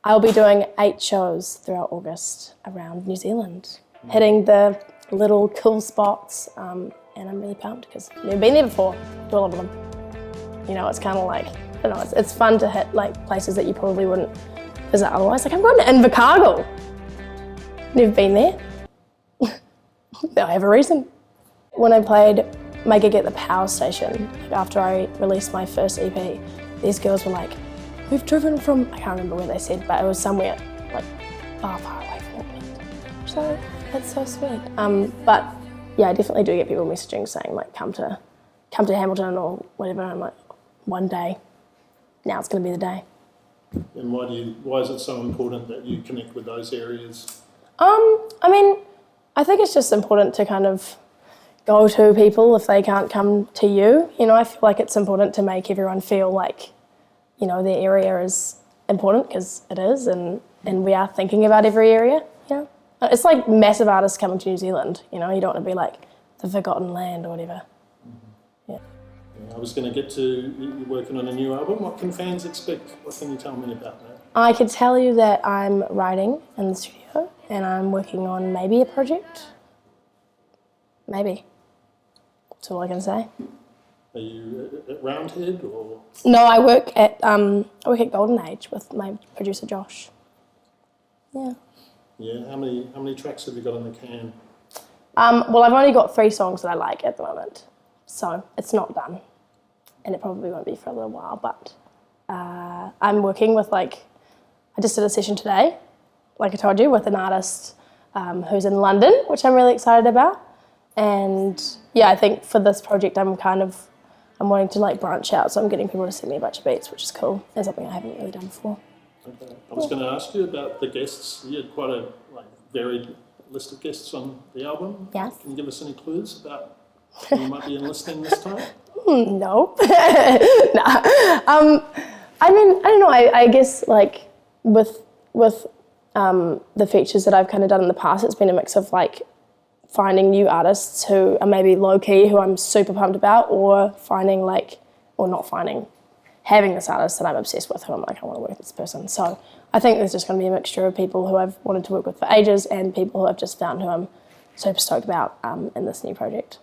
I'll be doing 8 shows throughout August around New Zealand, hitting the little cool spots, and I'm really pumped because I've never been there before. Do a lot of them. You know, it's kind of like, I don't know, it's fun to hit like places that you probably wouldn't visit otherwise. Like I'm going to Invercargill. Never been there. I have a reason. When I played my gig at the power station, like after I released my first EP, these girls were like, we've driven from, I can't remember where they said, but it was somewhere like far away from Auckland. So that's so sweet. But yeah, I definitely do get people messaging saying like, come to Hamilton or whatever. I'm like, one day, now it's going to be the day. And why is it so important that you connect with those areas? I mean, I think it's just important to kind of go to people if they can't come to you. You know, I feel like it's important to make everyone feel like, you know, their area is important because it is, and we are thinking about every area, you know. It's like massive artists coming to New Zealand, you know, you don't want to be like the forgotten land or whatever. Mm-hmm. Yeah. I was going to get to you working on a new album. What can fans expect? What can you tell me about that? I could tell you that I'm writing in the studio and I'm working on maybe a project. Maybe. That's all I can say. Are you at Roundhead or? No, I work at Golden Age with my producer Josh. Yeah. Yeah. How many tracks have you got in the can? Well, I've only got 3 songs that I like at the moment, so it's not done, and it probably won't be for a little while. But I'm working with I just did a session today, like I told you, with an artist who's in London, which I'm really excited about. And yeah, I think for this project, I'm wanting to branch out, so I'm getting people to send me a bunch of beats, which is cool. It's something I haven't really done before. Okay. I was going to ask you about the guests. You had quite a varied list of guests on the album. Yes. Can you give us any clues about who you might be enlisting this time? No. Nah. I mean, I don't know. I guess with the features that I've kind of done in the past, it's been a mix of finding new artists who are maybe low-key, who I'm super pumped about, or having this artist that I'm obsessed with, who I'm like, I want to work with this person. So I think there's just going to be a mixture of people who I've wanted to work with for ages and people who I've just found who I'm super stoked about in this new project.